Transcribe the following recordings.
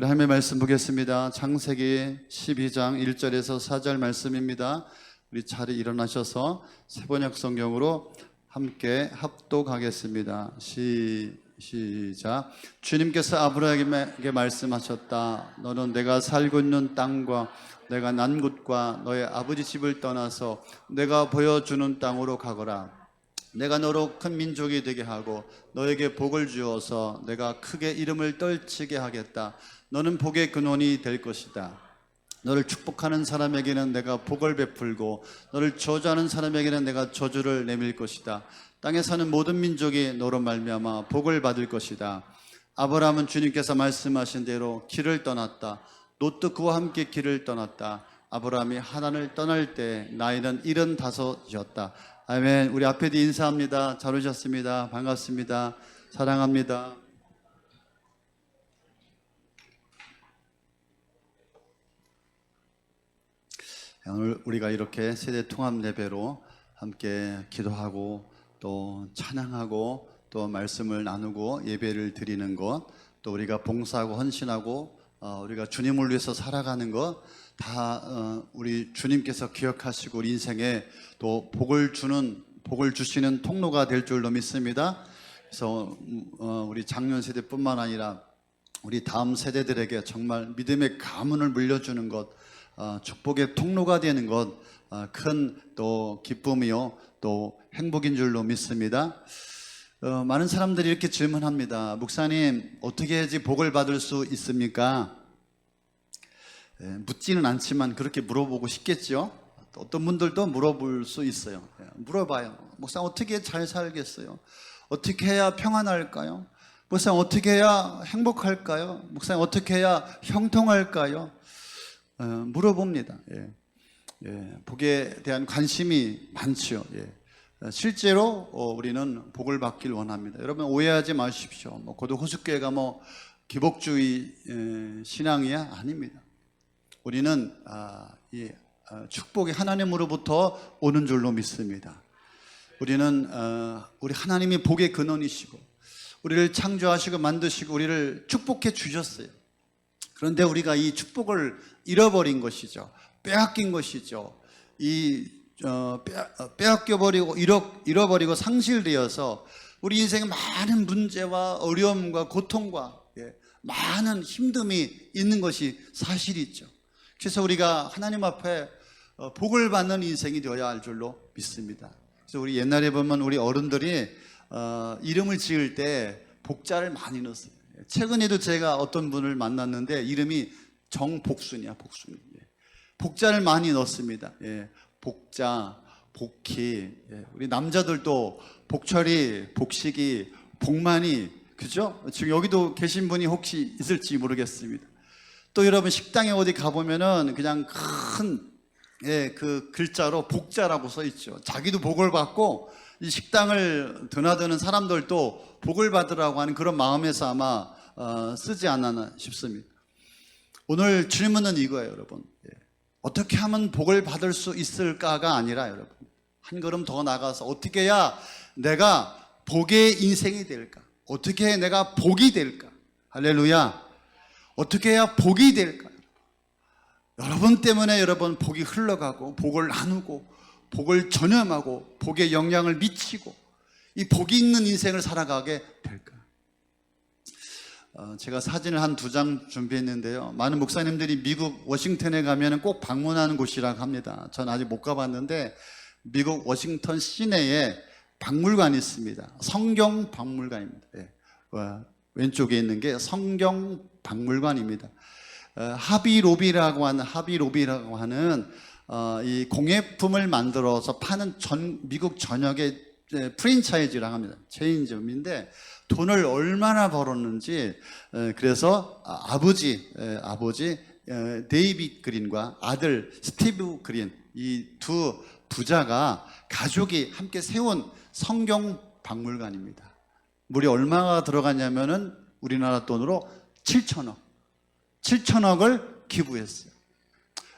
우리 하나님의 말씀 보겠습니다. 창세기 12장 1절에서 4절 말씀입니다. 우리 자리 일어나셔서 세번역 성경으로 함께 합독하겠습니다. 시작. 주님께서 아브라함에게 말씀하셨다. 너는 내가 살고 있는 땅과 내가 난 곳과 너의 아버지 집을 떠나서 내가 보여주는 땅으로 가거라. 내가 너로 큰 민족이 되게 하고 너에게 복을 주어서 내가 크게 이름을 떨치게 하겠다. 너는 복의 근원이 될 것이다. 너를 축복하는 사람에게는 내가 복을 베풀고 너를 저주하는 사람에게는 내가 저주를 내밀 것이다. 땅에 사는 모든 민족이 너로 말미암아 복을 받을 것이다. 아브라함은 주님께서 말씀하신 대로 길을 떠났다. 롯도 그와 함께 길을 떠났다. 아브라함이 하란을 떠날 때 나이는 75이었다. 아멘. 우리 앞에도 인사합니다. 잘 오셨습니다. 반갑습니다. 사랑합니다. 오늘 우리가 이렇게 세대 통합 예배로 함께 기도하고 또 찬양하고 또 말씀을 나누고 예배를 드리는 것, 또 우리가 봉사하고 헌신하고 우리가 주님을 위해서 살아가는 것 다 우리 주님께서 기억하시고 우리 인생에 또 복을 주시는 통로가 될 줄로 믿습니다. 그래서 우리 작년 세대뿐만 아니라 우리 다음 세대들에게 정말 믿음의 가문을 물려주는 것, 축복의 통로가 되는 것, 큰 또 기쁨이요 또 행복인 줄로 믿습니다. 많은 사람들이 이렇게 질문합니다. 목사님, 어떻게 해야지 복을 받을 수 있습니까? 묻지는 않지만 그렇게 물어보고 싶겠죠. 어떤 분들도 물어볼 수 있어요. 물어봐요. 목사님, 어떻게 잘 살겠어요? 어떻게 해야 평안할까요? 목사님, 어떻게 해야 행복할까요? 목사님, 어떻게 해야 형통할까요? 물어봅니다. 복에 대한 관심이 많죠. 실제로 우리는 복을 받길 원합니다. 여러분 오해하지 마십시오. 고도 호숫교회가 기복주의 신앙이야? 아닙니다. 우리는 축복이 하나님으로부터 오는 줄로 믿습니다. 우리는 우리 하나님이 복의 근원이시고 우리를 창조하시고 만드시고 우리를 축복해 주셨어요. 그런데 우리가 이 축복을 잃어버린 것이죠. 빼앗긴 것이죠. 빼앗겨버리고 잃어버리고 상실되어서 우리 인생에 많은 문제와 어려움과 고통과 많은 힘듦이 있는 것이 사실이죠. 그래서 우리가 하나님 앞에 복을 받는 인생이 되어야 할 줄로 믿습니다. 그래서 우리 옛날에 보면 우리 어른들이 이름을 지을 때 복자를 많이 넣었어요. 최근에도 제가 어떤 분을 만났는데 이름이 정복순이야. 복순. 복자를 많이 넣습니다. 복자, 복희. 우리 남자들도 복철이, 복식이, 복만이, 그죠? 지금 여기도 계신 분이 혹시 있을지 모르겠습니다. 또 여러분 식당에 어디 가보면은 그냥 큰 그 글자로 복자라고 써 있죠. 자기도 복을 받고 이 식당을 드나드는 사람들도 복을 받으라고 하는 그런 마음에서 아마 쓰지 않았나 싶습니다. 오늘 질문은 이거예요, 여러분. 어떻게 하면 복을 받을 수 있을까가 아니라 여러분, 한 걸음 더 나가서 어떻게 해야 내가 복의 인생이 될까? 어떻게 해야 내가 복이 될까? 할렐루야. 어떻게 해야 복이 될까? 여러분 때문에 여러분 복이 흘러가고 복을 나누고 복을 전염하고 복의 영향을 미치고 이 복이 있는 인생을 살아가게 될까? 제가 사진을 한 2장 준비했는데요. 많은 목사님들이 미국 워싱턴에 가면 꼭 방문하는 곳이라고 합니다. 전 아직 못 가봤는데 미국 워싱턴 시내에 박물관이 있습니다. 성경 박물관입니다. 왼쪽에 있는 게 성경 박물관입니다. 하비로비라고 하는 이 공예품을 만들어서 파는 미국 전역의 프랜차이즈라고 합니다. 체인점인데 돈을 얼마나 벌었는지, 그래서 아버지 데이빗 그린과 아들 스티브 그린, 이 두 부자가 가족이 함께 세운 성경 박물관입니다. 물이 얼마가 들어갔냐면은 우리나라 돈으로 7천억을 기부했어요.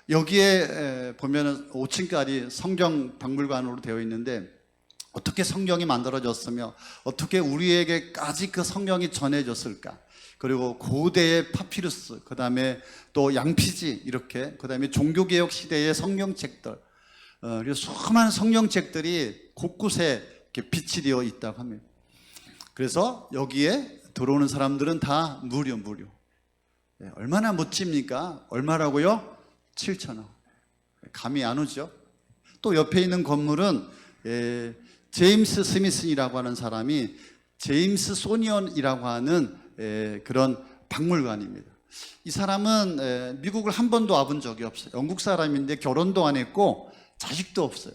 여기에 보면은 5층짜리 성경 박물관으로 되어 있는데 어떻게 성경이 만들어졌으며 어떻게 우리에게까지 그 성경이 전해졌을까? 그리고 고대의 파피루스, 그 다음에 또 양피지, 이렇게, 그 다음에 종교개혁 시대의 성경책들, 그리고 수많은 성경책들이 곳곳에 이렇게 빛이 되어 있다고 합니다. 그래서 여기에 들어오는 사람들은 다 무료. 얼마나 멋집니까? 얼마라고요? 7,000원. 감이 안 오죠? 또 옆에 있는 건물은 제임스 스미슨이라고 하는 사람이 제임스 소니언이라고 하는 그런 박물관입니다. 이 사람은 미국을 한 번도 와본 적이 없어요. 영국 사람인데 결혼도 안 했고 자식도 없어요.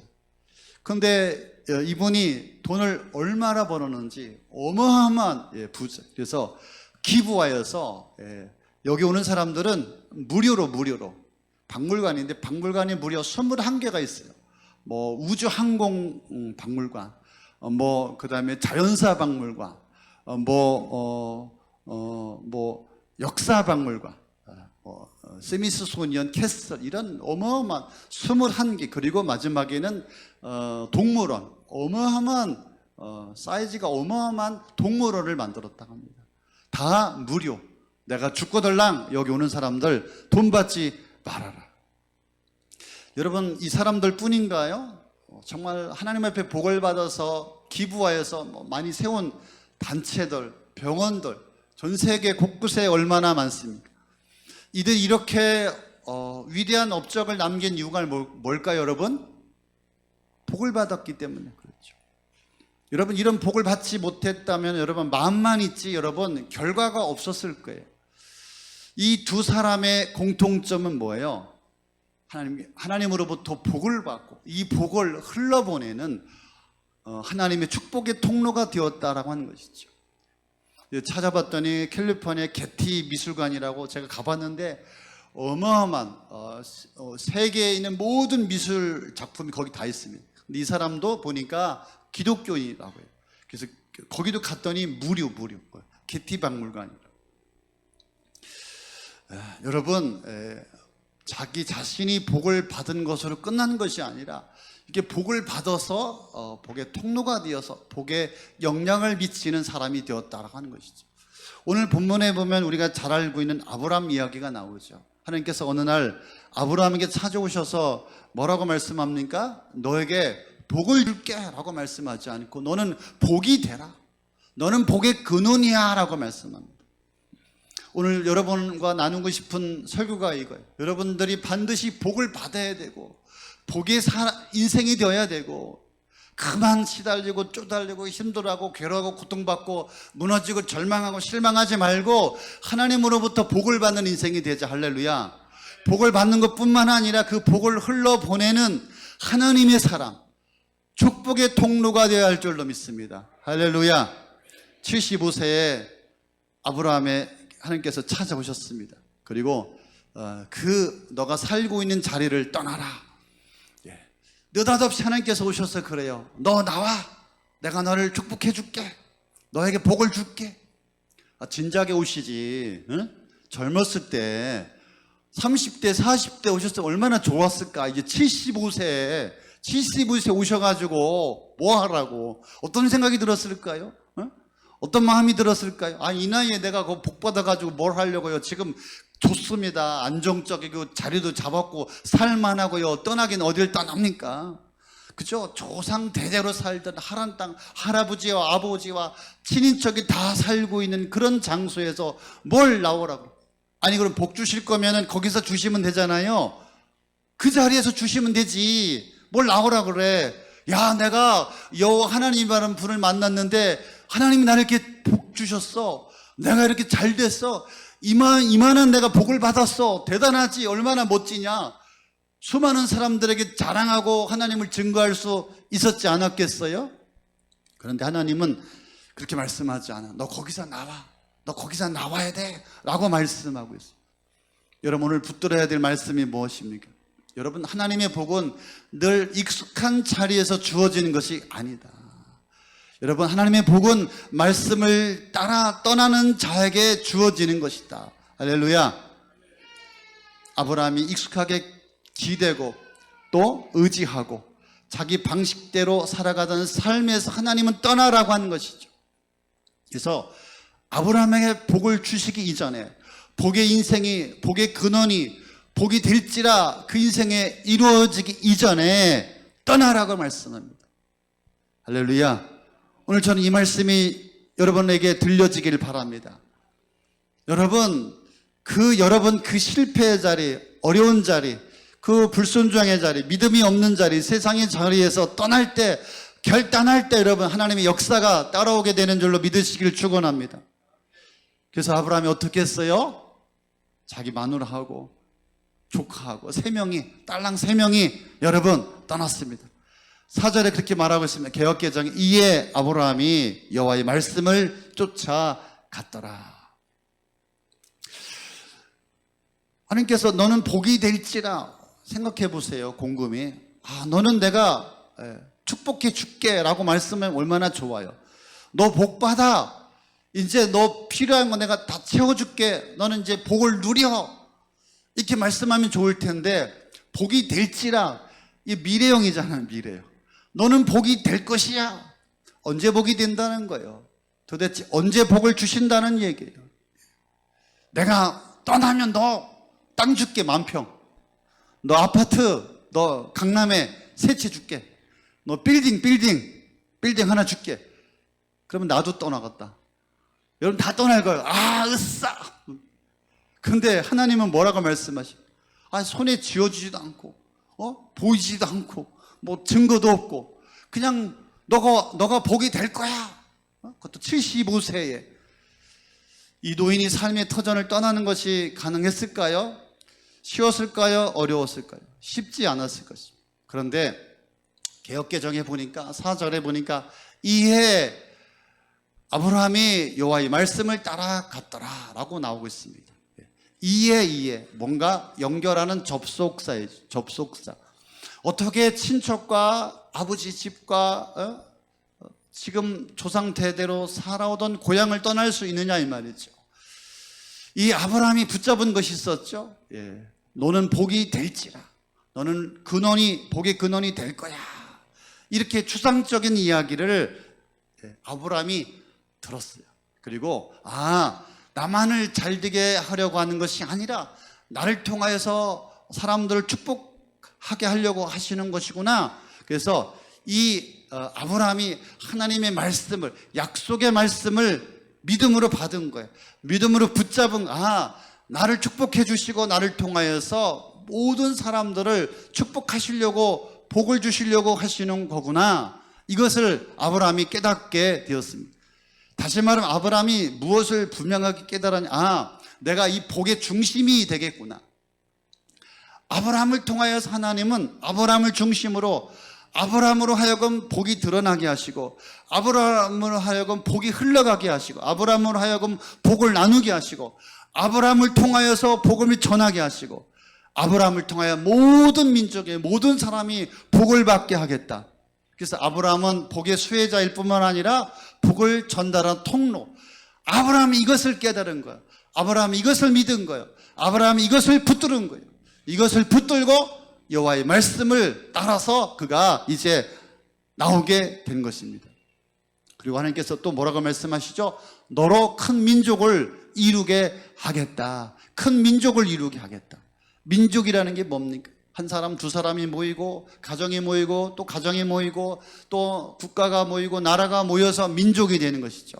그런데 이분이 돈을 얼마나 벌었는지 어마어마한 부자. 그래서 기부하여서 여기 오는 사람들은 무료로 박물관인데 박물관이 무려 21개가 있어요. 뭐 우주항공 박물관, 뭐 그다음에 자연사 박물관, 뭐 역사 박물관, 스미소니언 캐슬, 이런 어마어마한 21개, 그리고 마지막에는 동물원, 어마어마한 사이즈가 어마어마한 동물원을 만들었다고 합니다. 다 무료. 내가 죽고들랑 여기 오는 사람들 돈 받지 말아라. 여러분, 이 사람들 뿐인가요? 정말 하나님 앞에 복을 받아서 기부하여서 많이 세운 단체들, 병원들, 전 세계 곳곳에 얼마나 많습니까? 이들이 이렇게 위대한 업적을 남긴 이유가 뭘까요, 여러분? 복을 받았기 때문에 그렇죠. 여러분, 이런 복을 받지 못했다면 여러분 마음만 있지 여러분 결과가 없었을 거예요. 이 두 사람의 공통점은 뭐예요? 하나님으로부터 복을 받고 이 복을 흘러보내는 하나님의 축복의 통로가 되었다라고 하는 것이죠. 찾아봤더니 캘리포니아 게티 미술관이라고 제가 가봤는데 어마어마한 세계에 있는 모든 미술 작품이 거기 다 있습니다. 근데 이 사람도 보니까 기독교인이라고 해요. 그래서 거기도 갔더니 무료 게티 박물관이라고. 여러분, 자기 자신이 복을 받은 것으로 끝난 것이 아니라 이게 복을 받아서 복의 통로가 되어서 복의 영향을 미치는 사람이 되었다라고 하는 것이죠. 오늘 본문에 보면 우리가 잘 알고 있는 아브라함 이야기가 나오죠. 하나님께서 어느 날 아브라함에게 찾아오셔서 뭐라고 말씀합니까? 너에게 복을 줄게 라고 말씀하지 않고 너는 복이 되라, 너는 복의 근원이야 라고 말씀합니다. 오늘 여러분과 나누고 싶은 설교가 이거예요. 여러분들이 반드시 복을 받아야 되고 복의 인생이 되어야 되고, 그만 시달리고 쪼달리고 힘들어하고 괴로워하고 고통받고 무너지고 절망하고 실망하지 말고 하나님으로부터 복을 받는 인생이 되자. 할렐루야. 복을 받는 것뿐만 아니라 그 복을 흘러보내는 하나님의 사람, 축복의 통로가 되어야 할 줄로 믿습니다. 할렐루야. 75세에 아브라함의 하나님께서 찾아오셨습니다. 그리고 너가 살고 있는 자리를 떠나라. 느닷없이 하나님께서 오셔서 그래요. 너 나와. 내가 너를 축복해 줄게. 너에게 복을 줄게. 진작에 오시지. 응? 젊었을 때 30대 40대 오셨을 때 얼마나 좋았을까. 이제 75세 오셔가지고 뭐 하라고, 어떤 생각이 들었을까요? 어떤 마음이 들었을까요? 이 나이에 내가 복 받아가지고 뭘 하려고요? 지금 좋습니다. 안정적이고 자리도 잡았고 살만하고요. 떠나긴 어딜 떠납니까? 그죠? 조상 대대로 살던 하란 땅, 할아버지와 아버지와 친인척이 다 살고 있는 그런 장소에서 뭘 나오라고? 아니, 그럼 복 주실 거면은 거기서 주시면 되잖아요. 그 자리에서 주시면 되지. 뭘 나오라 그래? 야, 내가 여호와 하나님이라는 분을 만났는데 하나님이 나를 이렇게 복 주셨어. 내가 이렇게 잘 됐어. 이만한 내가 복을 받았어. 대단하지. 얼마나 멋지냐. 수많은 사람들에게 자랑하고 하나님을 증거할 수 있었지 않았겠어요? 그런데 하나님은 그렇게 말씀하지 않아. 너 거기서 나와. 너 거기서 나와야 돼 라고 말씀하고 있어요. 여러분, 오늘 붙들어야 될 말씀이 무엇입니까? 여러분, 하나님의 복은 늘 익숙한 자리에서 주어지는 것이 아니다. 여러분, 하나님의 복은 말씀을 따라 떠나는 자에게 주어지는 것이다. 할렐루야. 아브라함이 익숙하게 기대고 또 의지하고 자기 방식대로 살아가던 삶에서 하나님은 떠나라고 하는 것이죠. 그래서 아브라함에게 복을 주시기 이전에 복의 인생이, 복의 근원이 복이 될지라 그 인생에 이루어지기 이전에 떠나라고 말씀합니다. 할렐루야. 오늘 저는 이 말씀이 여러분에게 들려지길 바랍니다. 여러분 그 실패의 자리, 어려운 자리, 그 불순종의 자리, 믿음이 없는 자리, 세상의 자리에서 떠날 때, 결단할 때 여러분 하나님의 역사가 따라오게 되는 줄로 믿으시길 축원합니다. 그래서 아브라함이 어떻게 했어요? 자기 마누라하고 조카하고 딸랑 3명이 여러분 떠났습니다. 4절에 그렇게 말하고 있습니다. 개역개정에 이에 아브라함이 여호와의 말씀을 쫓아갔더라. 하나님께서 너는 복이 될지라, 생각해 보세요. 곰곰이. 너는 내가 축복해 줄게 라고 말씀하면 얼마나 좋아요. 너 복 받아. 이제 너 필요한 거 내가 다 채워줄게. 너는 이제 복을 누려. 이렇게 말씀하면 좋을 텐데, 복이 될지라, 이 미래형이잖아요. 미래형. 너는 복이 될 것이야. 언제 복이 된다는 거예요? 도대체 언제 복을 주신다는 얘기예요? 내가 떠나면 너 땅 줄게, 만평. 너 아파트, 너 강남에 3채 줄게. 너 빌딩 하나 줄게. 그러면 나도 떠나갔다. 여러분 다 떠날 거예요. 으싸. 근데 하나님은 뭐라고 말씀하시죠? 손에 쥐어주지도 않고, 보이지도 않고, 뭐 증거도 없고, 그냥 너가 복이 될 거야. 그것도 75세에. 이 노인이 삶의 터전을 떠나는 것이 가능했을까요? 쉬웠을까요? 어려웠을까요? 쉽지 않았을 것입니다. 그런데 개역개정에 보니까 4절에 보니까 이에 아브라함이 여호와의 말씀을 따라갔더라 라고 나오고 있습니다. 이에 뭔가 연결하는 접속사예요. 접속사. 어떻게 친척과 아버지 집과 지금 조상 대대로 살아오던 고향을 떠날 수 있느냐 이 말이죠. 이 아브라함이 붙잡은 것이 있었죠. 너는 복이 될지라. 너는 복의 근원이 될 거야. 이렇게 추상적인 이야기를 아브라함이 들었어요. 그리고 나만을 잘되게 하려고 하는 것이 아니라 나를 통하여서 사람들을 축복하게 하려고 하시는 것이구나. 그래서 이 아브라함이 하나님의 말씀을, 약속의 말씀을 믿음으로 받은 거예요. 믿음으로 붙잡은, 나를 축복해 주시고 나를 통하여서 모든 사람들을 축복하시려고, 복을 주시려고 하시는 거구나. 이것을 아브라함이 깨닫게 되었습니다. 다시 말하면 아브라함이 무엇을 분명하게 깨달았냐? 내가 이 복의 중심이 되겠구나. 아브라함을 통하여서 하나님은 아브라함을 중심으로, 아브라함으로 하여금 복이 드러나게 하시고, 아브라함으로 하여금 복이 흘러가게 하시고, 아브라함으로 하여금 복을 나누게 하시고, 아브라함을 통하여서 복음을 전하게 하시고, 아브라함을 통하여 모든 민족의 모든 사람이 복을 받게 하겠다. 그래서 아브라함은 복의 수혜자일 뿐만 아니라 복을 전달한 통로. 아브라함이 이것을 깨달은 거예요. 아브라함이 이것을 믿은 거예요. 아브라함이 이것을 붙들은 거예요. 이것을 붙들고 여호와의 말씀을 따라서 그가 이제 나오게 된 것입니다. 그리고 하나님께서 또 뭐라고 말씀하시죠? 너로 큰 민족을 이루게 하겠다. 큰 민족을 이루게 하겠다. 민족이라는 게 뭡니까? 한 사람, 두 사람이 모이고, 가정이 모이고, 또 가정이 모이고, 또 국가가 모이고, 나라가 모여서 민족이 되는 것이죠.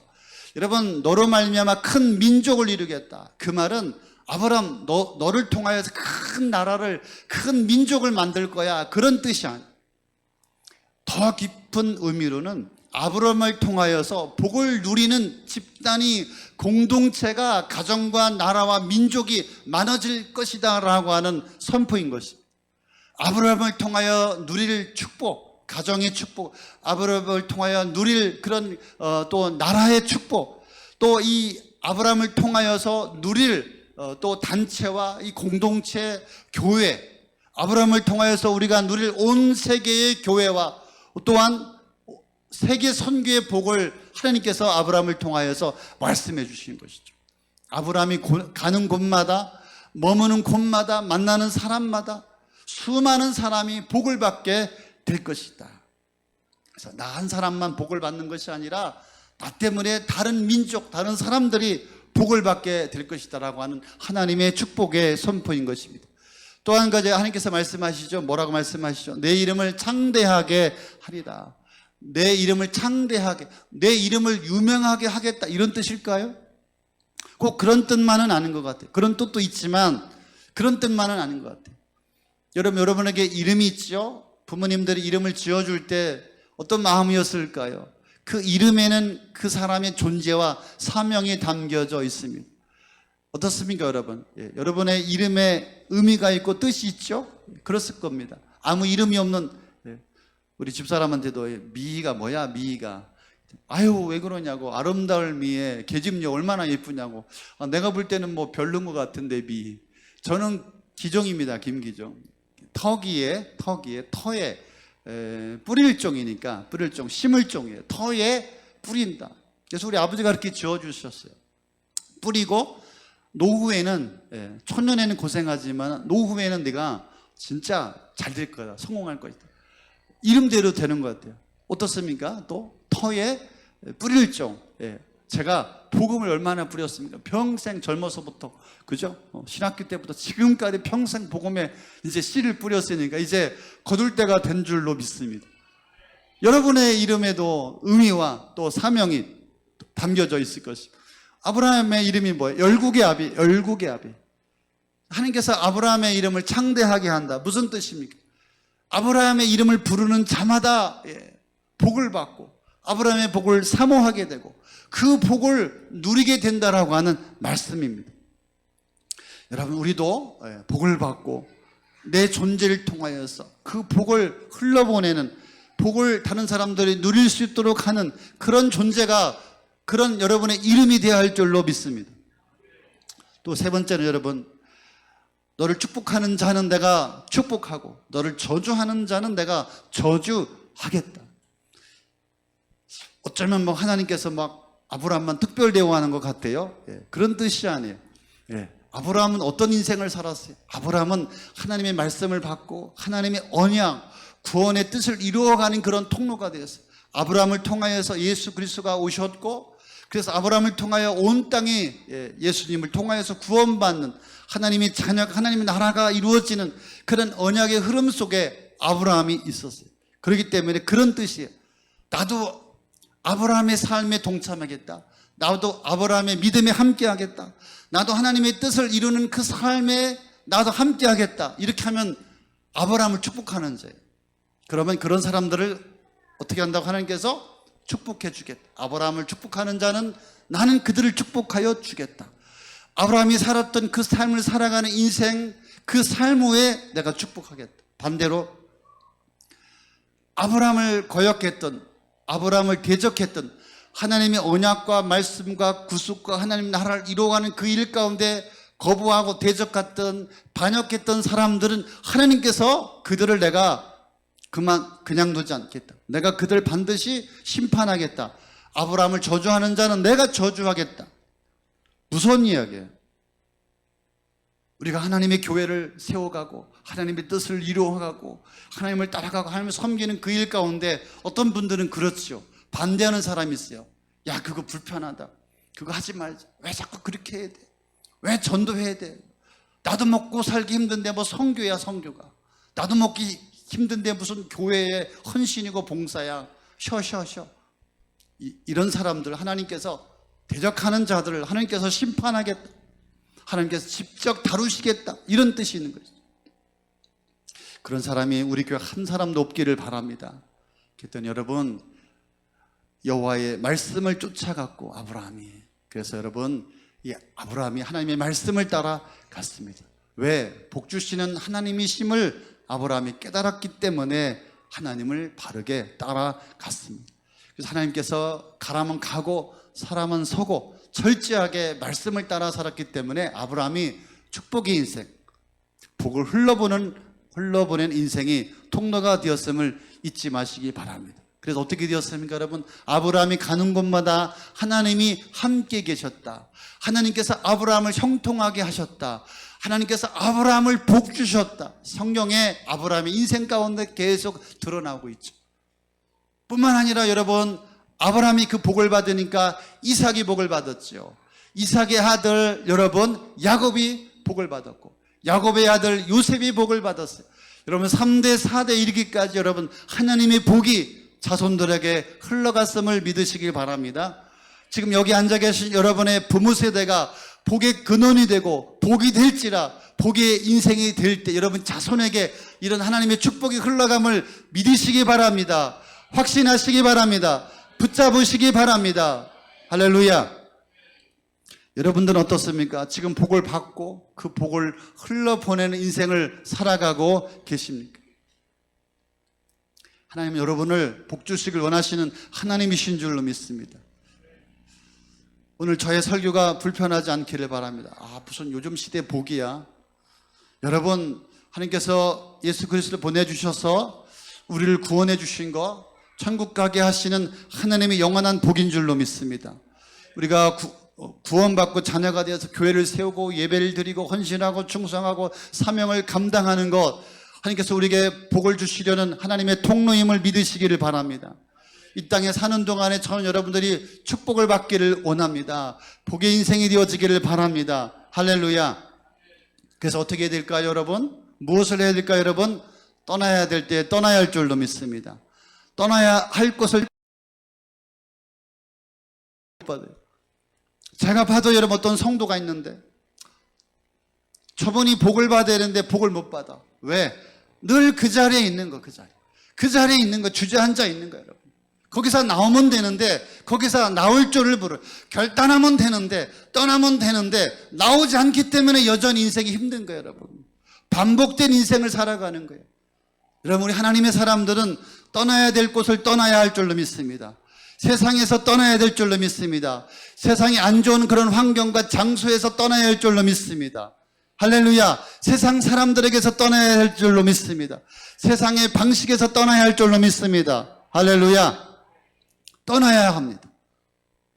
여러분, 너로 말미암아 큰 민족을 이루겠다. 그 말은 아브라함, 너를 통하여서 큰 나라를, 큰 민족을 만들 거야. 그런 뜻이 아니야. 더 깊은 의미로는 아브라함을 통하여서 복을 누리는 집단이, 공동체가, 가정과 나라와 민족이 많아질 것이다 라고 하는 선포인 것입니다. 아브라함을 통하여 누릴 축복, 가정의 축복, 아브라함을 통하여 누릴 그런 또 나라의 축복, 또 이 아브라함을 통하여서 누릴 또 단체와 이 공동체, 교회, 아브라함을 통하여서 우리가 누릴 온 세계의 교회와 또한 세계 선교의 복을 하나님께서 아브라함을 통하여서 말씀해 주신 것이죠. 아브라함이 가는 곳마다, 머무는 곳마다, 만나는 사람마다 수많은 사람이 복을 받게 될 것이다. 그래서 나 한 사람만 복을 받는 것이 아니라 나 때문에 다른 민족, 다른 사람들이 복을 받게 될 것이다라고 하는 하나님의 축복의 선포인 것입니다. 또 한 가지 하나님께서 말씀하시죠. 뭐라고 말씀하시죠? 내 이름을 창대하게 하리라. 내 이름을 창대하게, 내 이름을 유명하게 하겠다, 이런 뜻일까요? 꼭 그런 뜻만은 아닌 것 같아요. 그런 뜻도 있지만 그런 뜻만은 아닌 것 같아요. 여러분에게 이름이 있죠? 부모님들이 이름을 지어줄 때 어떤 마음이었을까요? 그 이름에는 그 사람의 존재와 사명이 담겨져 있습니다. 어떻습니까, 여러분? 여러분의 이름에 의미가 있고 뜻이 있죠? 그랬을 겁니다. 아무 이름이 없는 우리 집사람한테도 미희가 뭐야, 미희가. 아유, 왜 그러냐고. 아름다울 미에 계집녀 얼마나 예쁘냐고. 내가 볼 때는 뭐 별론 것 같은데, 미희. 저는 기종입니다, 김기종. 터에 뿌릴 종이니까, 뿌릴 종, 심을 종이에요. 터에 뿌린다. 그래서 우리 아버지가 그렇게 지어주셨어요. 뿌리고, 노후에는, 초년에는 고생하지만, 노후에는 내가 진짜 잘 될 거다. 성공할 것이다. 이름대로 되는 것 같아요. 어떻습니까? 또, 터에 뿌릴 종. 제가 복음을 얼마나 뿌렸습니까? 평생 젊어서부터, 그죠? 신학교 때부터 지금까지 평생 복음에 이제 씨를 뿌렸으니까 이제 거둘 때가 된 줄로 믿습니다. 여러분의 이름에도 의미와 또 사명이 담겨져 있을 것입니다. 아브라함의 이름이 뭐예요? 열국의 아비. 하나님께서 아브라함의 이름을 창대하게 한다. 무슨 뜻입니까? 아브라함의 이름을 부르는 자마다 복을 받고 아브라함의 복을 사모하게 되고 그 복을 누리게 된다라고 하는 말씀입니다. 여러분, 우리도 복을 받고 내 존재를 통하여서 그 복을 흘러보내는, 복을 다른 사람들이 누릴 수 있도록 하는 그런 존재가, 그런 여러분의 이름이 되어야 할 줄로 믿습니다. 또 세 번째는, 여러분, 너를 축복하는 자는 내가 축복하고 너를 저주하는 자는 내가 저주하겠다. 어쩌면 뭐 하나님께서 막 아브라함만 특별 대우하는 것 같아요. 그런 뜻이 아니에요. 아브라함은 어떤 인생을 살았어요? 아브라함은 하나님의 말씀을 받고 하나님의 언약, 구원의 뜻을 이루어가는 그런 통로가 되었어요. 아브라함을 통하여서 예수 그리스도가 오셨고, 그래서 아브라함을 통하여 온 땅이 예수님을 통하여서 구원받는 하나님의 자녀, 하나님의 나라가 이루어지는 그런 언약의 흐름 속에 아브라함이 있었어요. 그렇기 때문에 그런 뜻이에요. 나도 아브라함의 삶에 동참하겠다. 나도 아브라함의 믿음에 함께하겠다. 나도 하나님의 뜻을 이루는 그 삶에 나도 함께하겠다. 이렇게 하면 아브라함을 축복하는 자예요. 그러면 그런 사람들을 어떻게 한다고? 하나님께서 축복해 주겠다. 아브라함을 축복하는 자는 나는 그들을 축복하여 주겠다. 아브라함이 살았던 그 삶을 살아가는 인생, 그 삶 후에 내가 축복하겠다. 반대로 아브라함을 거역했던, 아브라함을 대적했던, 하나님의 언약과 말씀과 구속과 하나님 나라를 이루어가는 그 일 가운데 거부하고 대적했던, 반역했던 사람들은 하나님께서 그들을 내가 그냥 두지 않겠다. 내가 그들을 반드시 심판하겠다. 아브라함을 저주하는 자는 내가 저주하겠다. 무서운 이야기예요. 우리가 하나님의 교회를 세워가고 하나님의 뜻을 이루어가고 하나님을 따라가고 하나님을 섬기는 그 일 가운데 어떤 분들은 그렇죠. 반대하는 사람이 있어요. 야, 그거 불편하다. 그거 하지 말자. 왜 자꾸 그렇게 해야 돼? 왜 전도해야 돼? 나도 먹고 살기 힘든데 뭐 선교야, 선교가. 나도 먹기 힘든데 무슨 교회에 헌신이고 봉사야. 쉬어. 이런 사람들 하나님께서 대적하는 자들을 하나님께서 심판하겠다. 하나님께서 직접 다루시겠다. 이런 뜻이 있는 거죠. 그런 사람이 우리 교회 한 사람도 없기를 바랍니다. 그랬더니 여러분, 여호와의 말씀을 쫓아갔고 아브라함이, 그래서 여러분, 이 아브라함이 하나님의 말씀을 따라 갔습니다. 왜? 복 주시는 하나님이심을 아브라함이 깨달았기 때문에 하나님을 바르게 따라갔습니다. 그래서 하나님께서 가라면 가고 사람은 서고 철저하게 말씀을 따라 살았기 때문에 아브라함이 축복의 인생, 복을 흘러보낸 인생이 통로가 되었음을 잊지 마시기 바랍니다. 그래서 어떻게 되었습니까, 여러분? 아브라함이 가는 곳마다 하나님이 함께 계셨다. 하나님께서 아브라함을 형통하게 하셨다. 하나님께서 아브라함을 복 주셨다. 성경에 아브라함의 인생 가운데 계속 드러나고 있죠. 뿐만 아니라 여러분, 아브라함이 그 복을 받으니까 이삭이 복을 받았죠. 이삭의 아들 여러분 야곱이 복을 받았고, 야곱의 아들 요셉이 복을 받았어요. 여러분 3대 4대 이르기까지 여러분 하나님의 복이 자손들에게 흘러갔음을 믿으시길 바랍니다. 지금 여기 앉아 계신 여러분의 부모 세대가 복의 근원이 되고 복이 될지라, 복의 인생이 될 때 여러분 자손에게 이런 하나님의 축복이 흘러감을 믿으시기 바랍니다. 확신하시기 바랍니다. 붙잡으시기 바랍니다. 할렐루야. 여러분들은 어떻습니까? 지금 복을 받고 그 복을 흘러보내는 인생을 살아가고 계십니까? 하나님은 여러분을 복 주시길 원하시는 하나님이신 줄로 믿습니다. 오늘 저의 설교가 불편하지 않기를 바랍니다. 무슨 요즘 시대 복이야. 여러분, 하나님께서 예수 그리스도를 보내주셔서 우리를 구원해 주신 거, 천국 가게 하시는 하나님의 영원한 복인 줄로 믿습니다. 우리가 구원받고 자녀가 되어서 교회를 세우고 예배를 드리고 헌신하고 충성하고 사명을 감당하는 것, 하나님께서 우리에게 복을 주시려는 하나님의 통로임을 믿으시기를 바랍니다. 이 땅에 사는 동안에 저는 여러분들이 축복을 받기를 원합니다. 복의 인생이 되어지기를 바랍니다. 할렐루야. 그래서 어떻게 해야 될까요, 여러분? 무엇을 해야 될까요, 여러분? 떠나야 될 때 떠나야 할 줄로 믿습니다. 떠나야 할 것을 받아요. 제가 봐도 여러분 어떤 성도가 있는데 저분이 복을 받아야 되는데 복을 못 받아. 왜? 늘 그 자리에 있는 거, 그 자리에 있는 거, 주저앉아 있는 거예요, 여러분. 거기서 나오면 되는데, 거기서 나올 줄을 모르. 결단하면 되는데, 떠나면 되는데, 나오지 않기 때문에 여전히 인생이 힘든 거예요, 여러분. 반복된 인생을 살아가는 거예요. 여러분, 우리 하나님의 사람들은 떠나야 될 곳을 떠나야 할 줄로 믿습니다. 세상에서 떠나야 될 줄로 믿습니다. 세상이 안 좋은 그런 환경과 장소에서 떠나야 할 줄로 믿습니다. 할렐루야. 세상 사람들에게서 떠나야 할 줄로 믿습니다. 세상의 방식에서 떠나야 할 줄로 믿습니다. 할렐루야. 떠나야 합니다.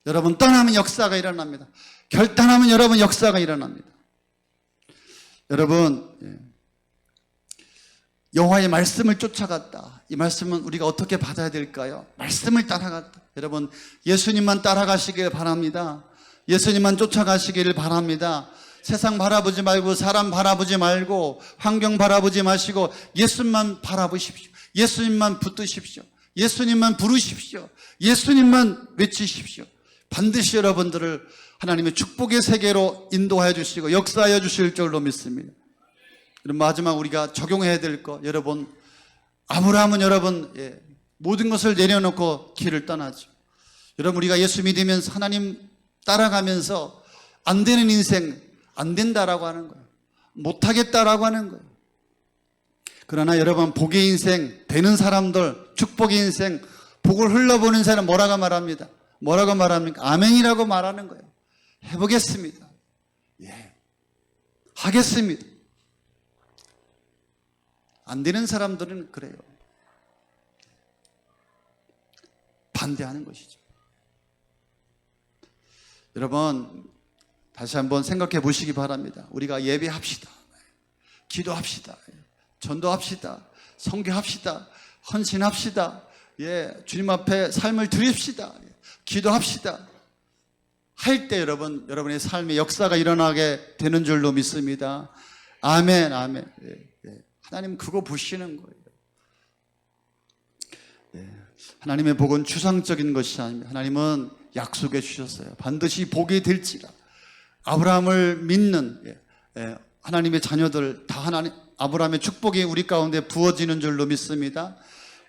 여러분, 떠나면 역사가 일어납니다. 결단하면 여러분 역사가 일어납니다. 여러분, 여호와의 말씀을 쫓아갔다. 이 말씀은 우리가 어떻게 받아야 될까요? 말씀을 따라갔다. 여러분, 예수님만 따라가시길 바랍니다. 예수님만 쫓아가시기를 바랍니다. 세상 바라보지 말고, 사람 바라보지 말고, 환경 바라보지 마시고 예수님만 바라보십시오. 예수님만 붙드십시오. 예수님만 부르십시오. 예수님만 외치십시오. 반드시 여러분들을 하나님의 축복의 세계로 인도하여 주시고 역사하여 주실 줄로 믿습니다. 마지막 우리가 적용해야 될 거, 여러분, 아브라함은 여러분 모든 것을 내려놓고 길을 떠나죠. 여러분, 우리가 예수 믿으면서 하나님 따라가면서 안 되는 인생, 안 된다라고 하는 거예요. 못하겠다라고 하는 거예요. 그러나 여러분, 복의 인생, 되는 사람들, 축복의 인생, 복을 흘러보는 사람 뭐라고 말합니다? 뭐라고 말합니까? 아멘이라고 말하는 거예요. 해보겠습니다. 하겠습니다. 안 되는 사람들은 그래요. 반대하는 것이죠. 여러분, 다시 한번 생각해 보시기 바랍니다. 우리가 예배합시다. 기도합시다. 전도합시다. 선교합시다. 헌신합시다. 주님 앞에 삶을 드립시다. 기도합시다. 할 때 여러분의 삶의 역사가 일어나게 되는 줄로 믿습니다. 아멘, 아멘. 하나님 그거 보시는 거예요. 하나님의 복은 추상적인 것이 아닙니다. 하나님은 약속해 주셨어요. 반드시 복이 될지라. 아브라함을 믿는 하나님의 자녀들 다 아브라함의 축복이 우리 가운데 부어지는 줄로 믿습니다.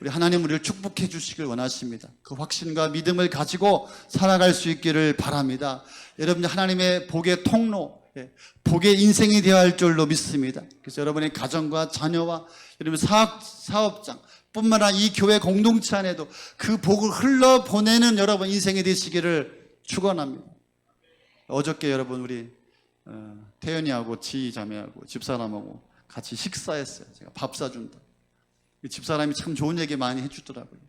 우리 하나님 우리를 축복해 주시길 원하십니다. 그 확신과 믿음을 가지고 살아갈 수 있기를 바랍니다. 여러분, 하나님의 복의 통로, 복의 인생이 되어야 할 줄로 믿습니다. 그래서 여러분의 가정과 자녀와 여러분 사업장 뿐만 아니라 이 교회 공동체 안에도 그 복을 흘러보내는 여러분 인생이 되시기를 축원합니다. 어저께 여러분 우리 태연이하고 지희 자매하고 집사람하고 같이 식사했어요. 제가 밥 사준다. 집사람이 참 좋은 얘기 많이 해주더라고요.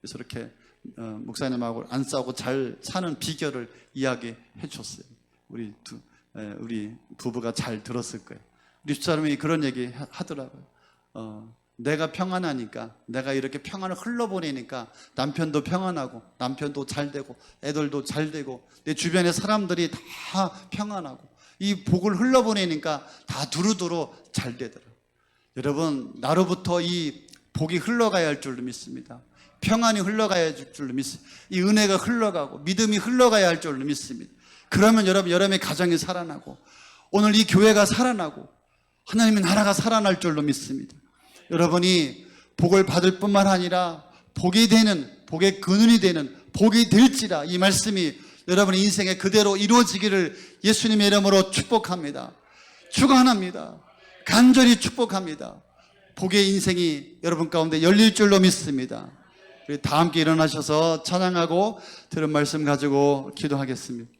그래서 이렇게 목사님하고 안 싸우고 잘 사는 비결을 이야기해 줬어요. 우리 부부가 잘 들었을 거예요. 우리 집사람이 그런 얘기 하더라고요. 내가 평안하니까, 내가 이렇게 평안을 흘러보내니까 남편도 평안하고, 남편도 잘 되고, 애들도 잘 되고, 내 주변의 사람들이 다 평안하고, 이 복을 흘러보내니까 다 두루두루 잘 되더라. 여러분, 나로부터 이 복이 흘러가야 할 줄로 믿습니다. 평안이 흘러가야 할 줄로 믿습니다. 이 은혜가 흘러가고 믿음이 흘러가야 할 줄로 믿습니다. 그러면 여러분의 가정이 살아나고, 오늘 이 교회가 살아나고, 하나님의 나라가 살아날 줄로 믿습니다. 여러분이 복을 받을 뿐만 아니라 복이 되는, 복의 근원이 되는, 복이 될지라, 이 말씀이 여러분의 인생에 그대로 이루어지기를 예수님의 이름으로 축복합니다. 축원합니다. 간절히 축복합니다. 복의 인생이 여러분 가운데 열릴 줄로 믿습니다. 우리 다 함께 일어나셔서 찬양하고 들은 말씀 가지고 기도하겠습니다.